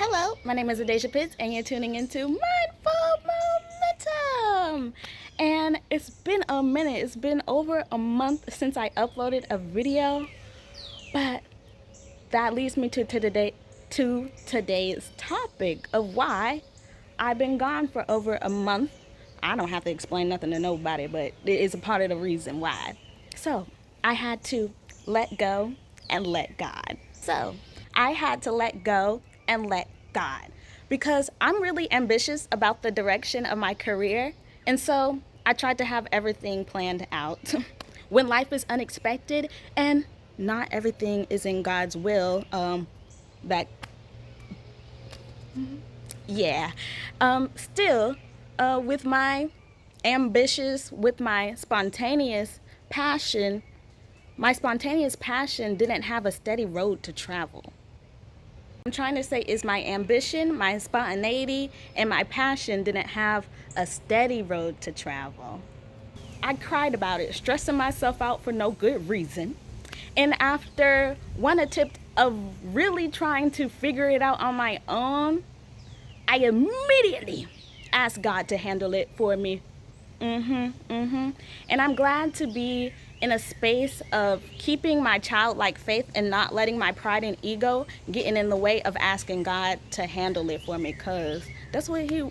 Hello, my name is Adeja Pitts, and you're tuning into Mindful Momentum. And it's been a minute, it's been over a month since I uploaded a video, but that leads me to today's topic of why I've been gone for over a month. I don't have to explain nothing to nobody, but it is a part of the reason why. So I had to let go and let God. So I had to let go and let God because I'm really ambitious about the direction of my career. And so I tried to have everything planned out. When life is unexpected and not everything is in God's will, that yeah. Still, with my passion, my spontaneous passion didn't have a steady road to travel. I'm trying to say is my ambition, my spontaneity, and my passion didn't have a steady road to travel. I cried about it, stressing myself out for no good reason. And after one attempt of really trying to figure it out on my own, I immediately asked God to handle it for me. And I'm glad to be in a space of keeping my childlike faith and not letting my pride and ego getting in the way of asking God to handle it for me, cause that's what he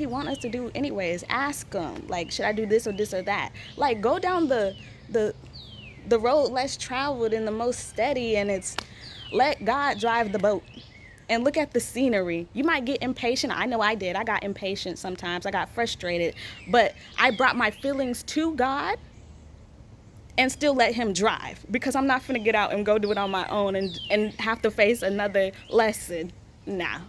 wants us to do anyways. Ask him, like, should I do this or this or that? Like, go down the road less traveled and the most steady, and it's let God drive the boat and look at the scenery. You might get impatient. I know I did. I got impatient sometimes. I got frustrated, but I brought my feelings to God and still let him drive, because I'm not finna get out and go do it on my own and have to face another lesson. Nah.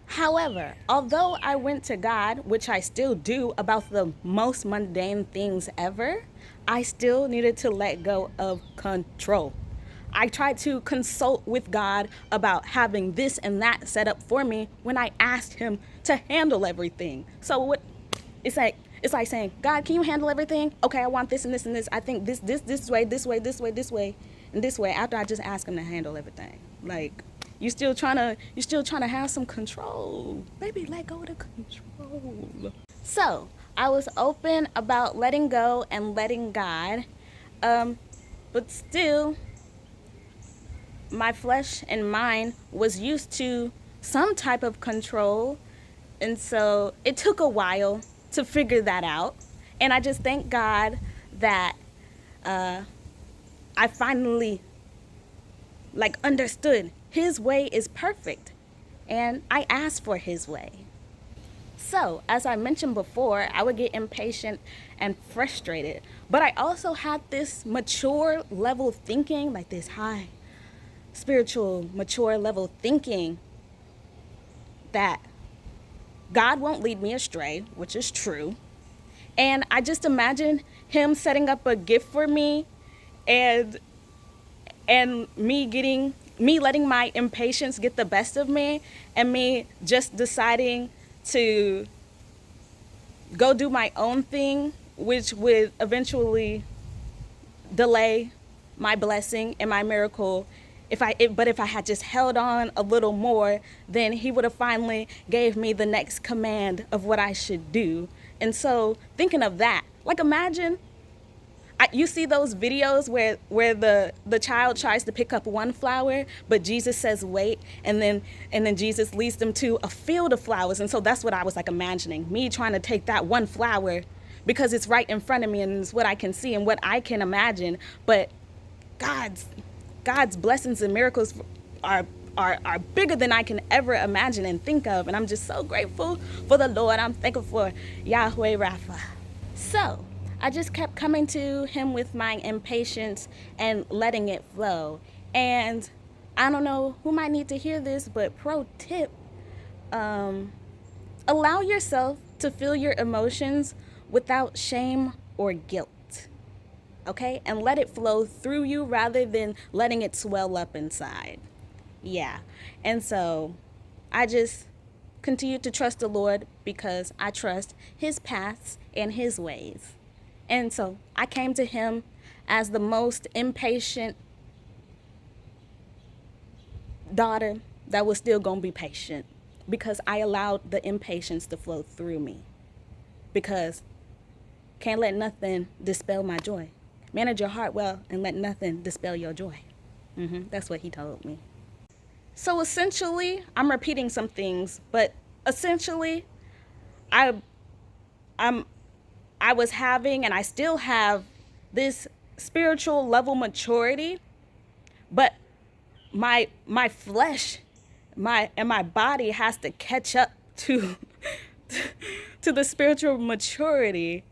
However, although I went to God, which I still do, about the most mundane things ever, I still needed to let go of control. I tried to consult with God about having this and that set up for me when I asked him to handle everything. So what it's like saying, God, can you handle everything? Okay, I want this and this and this. I think this way, and this way, after I just ask him to handle everything. Like, you're still trying to have some control. Baby, let go of the control. So I was open about letting go and letting God, but still my flesh and mind was used to some type of control, and so it took a while to figure that out. And I just thank God that I finally understood his way is perfect, and I asked for his way. So, as I mentioned before, I would get impatient and frustrated, but I also had this mature level thinking, like this high spiritual mature level thinking, that God won't lead me astray, which is true. And I just imagine him setting up a gift for me, and me letting my impatience get the best of me, and me just deciding to go do my own thing, which would eventually delay my blessing and my miracle. But if I had just held on a little more, then he would have finally gave me the next command of what I should do. And so thinking of that, like, imagine, you see those videos where the child tries to pick up one flower, but Jesus says wait, and then Jesus leads them to a field of flowers. And so that's what I was like imagining, me trying to take that one flower because it's right in front of me and it's what I can see and what I can imagine. But God's blessings and miracles are bigger than I can ever imagine and think of. And I'm just so grateful for the Lord. I'm thankful for Yahweh Rapha. So I just kept coming to him with my impatience and letting it flow. And I don't know who might need to hear this, but pro tip, allow yourself to feel your emotions without shame or guilt. Okay? And let it flow through you rather than letting it swell up inside. Yeah. And so I just continue to trust the Lord because I trust his paths and his ways. And so I came to him as the most impatient daughter that was still going to be patient because I allowed the impatience to flow through me. Because can't let nothing dispel my joy. Manage your heart well and let nothing dispel your joy. That's what he told me. So essentially, I'm repeating some things, but essentially, I was having, and I still have, this spiritual level maturity, but my flesh, my body has to catch up to to the spiritual maturity.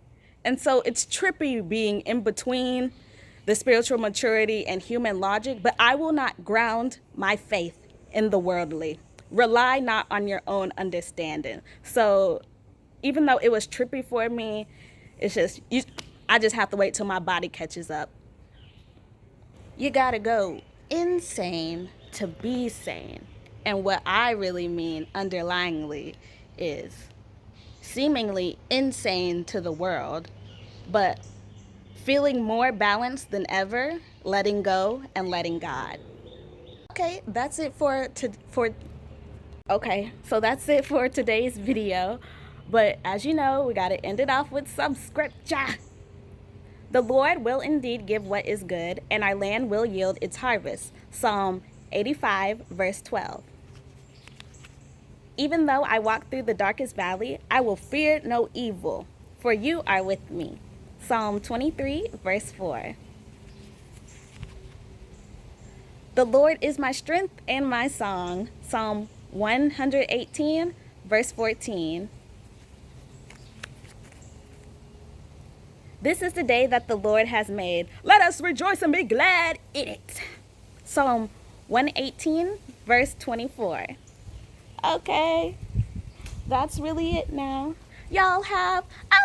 And so it's trippy being in between the spiritual maturity and human logic, but I will not ground my faith in the worldly. Rely not on your own understanding. So even though it was trippy for me, it's just, I just have to wait till my body catches up. You gotta go insane to be sane. And what I really mean underlyingly is seemingly insane to the world, but feeling more balanced than ever, letting go and letting God. Okay, that's it for today's video. But as you know, we gotta end it off with some scripture. The Lord will indeed give what is good, and our land will yield its harvest. Psalm 85, verse 12. Even though I walk through the darkest valley, I will fear no evil, for you are with me. Psalm 23, verse 4. The Lord is my strength and my song. Psalm 118, verse 14. This is the day that the Lord has made. Let us rejoice and be glad in it. Psalm 118, verse 24. Okay, that's really it now. Y'all have a